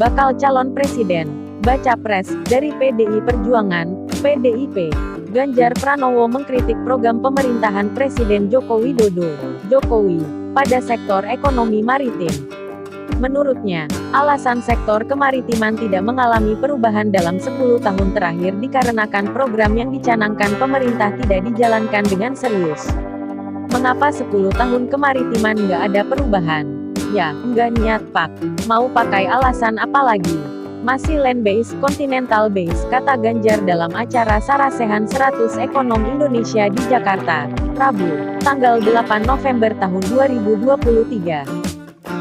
bakal calon presiden, baca pres, dari PDI Perjuangan, PDIP. Ganjar Pranowo mengkritik program pemerintahan Presiden Joko Widodo, Jokowi, pada sektor ekonomi maritim. Menurutnya, alasan sektor kemaritiman tidak mengalami perubahan dalam 10 tahun terakhir dikarenakan program yang dicanangkan pemerintah tidak dijalankan dengan serius. Mengapa 10 tahun kemaritiman nggak ada perubahan? Ya, nggak niat pak. Mau pakai alasan apa lagi? Masih land base, continental base, kata Ganjar dalam acara Sarasehan 100 Ekonom Indonesia di Jakarta, Rabu, tanggal 8 November tahun 2023.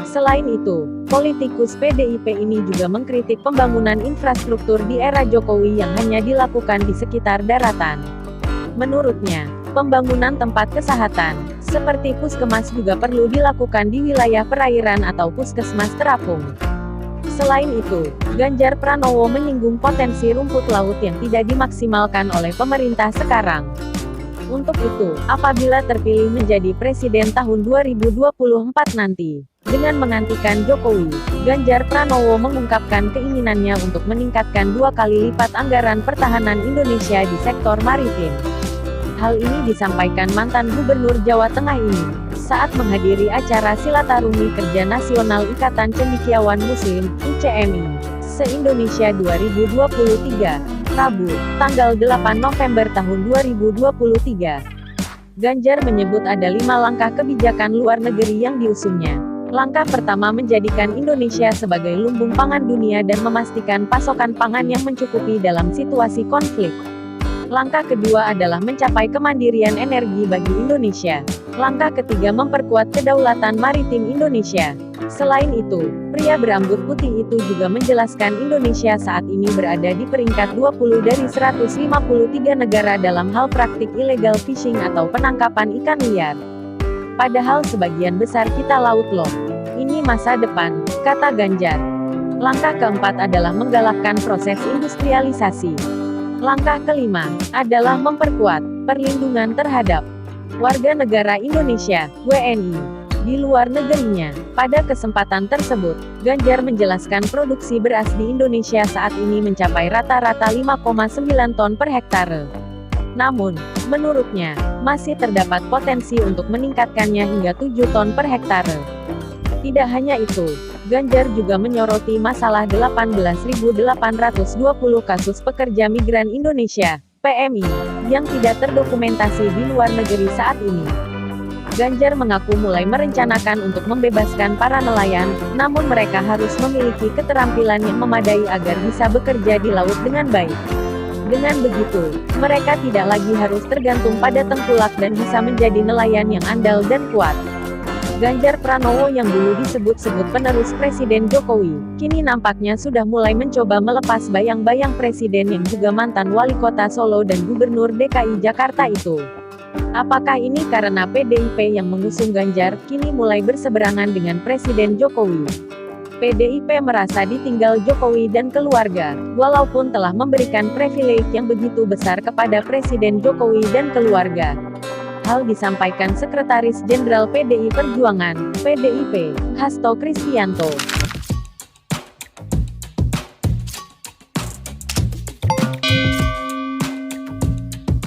Selain itu, politikus PDIP ini juga mengkritik pembangunan infrastruktur di era Jokowi yang hanya dilakukan di sekitar daratan. Menurutnya, pembangunan tempat kesehatan, seperti puskesmas juga perlu dilakukan di wilayah perairan atau puskesmas terapung. Selain itu, Ganjar Pranowo menyinggung potensi rumput laut yang tidak dimaksimalkan oleh pemerintah sekarang. Untuk itu, apabila terpilih menjadi presiden tahun 2024 nanti, dengan menggantikan Jokowi, Ganjar Pranowo mengungkapkan keinginannya untuk meningkatkan 2 kali lipat anggaran pertahanan Indonesia di sektor maritim. Hal ini disampaikan mantan Gubernur Jawa Tengah ini, saat menghadiri acara Silaturahmi Kerja Nasional Ikatan Cendekiawan Muslim, ICMI, se-Indonesia 2023, Rabu, tanggal 8 November tahun 2023. Ganjar menyebut ada 5 langkah kebijakan luar negeri yang diusungnya. Langkah pertama menjadikan Indonesia sebagai lumbung pangan dunia dan memastikan pasokan pangan yang mencukupi dalam situasi konflik. Langkah kedua adalah mencapai kemandirian energi bagi Indonesia. Langkah ketiga memperkuat kedaulatan maritim Indonesia. Selain itu, pria berambut putih itu juga menjelaskan Indonesia saat ini berada di peringkat 20 dari 153 negara dalam hal praktik illegal fishing atau penangkapan ikan liar. Padahal sebagian besar kita laut loh. Ini masa depan, kata Ganjar. Langkah keempat adalah menggalakkan proses industrialisasi. Langkah kelima adalah memperkuat perlindungan terhadap warga negara Indonesia, WNI, di luar negerinya. Pada kesempatan tersebut, Ganjar menjelaskan produksi beras di Indonesia saat ini mencapai rata-rata 5,9 ton per hektare. Namun, menurutnya, masih terdapat potensi untuk meningkatkannya hingga 7 ton per hektare. Tidak hanya itu, Ganjar juga menyoroti masalah 18.820 kasus pekerja migran Indonesia, PMI, yang tidak terdokumentasi di luar negeri saat ini. Ganjar mengaku mulai merencanakan untuk membebaskan para nelayan, namun mereka harus memiliki keterampilan yang memadai agar bisa bekerja di laut dengan baik. Dengan begitu, mereka tidak lagi harus tergantung pada tengkulak dan bisa menjadi nelayan yang andal dan kuat. Ganjar Pranowo yang dulu disebut-sebut penerus Presiden Jokowi, kini nampaknya sudah mulai mencoba melepas bayang-bayang presiden yang juga mantan wali kota Solo dan gubernur DKI Jakarta itu. Apakah ini karena PDIP yang mengusung Ganjar, kini mulai berseberangan dengan Presiden Jokowi? PDIP merasa ditinggal Jokowi dan keluarga, walaupun telah memberikan privilege yang begitu besar kepada Presiden Jokowi dan keluarga. Hal disampaikan Sekretaris Jenderal PDI Perjuangan, PDIP, Hasto Kristianto.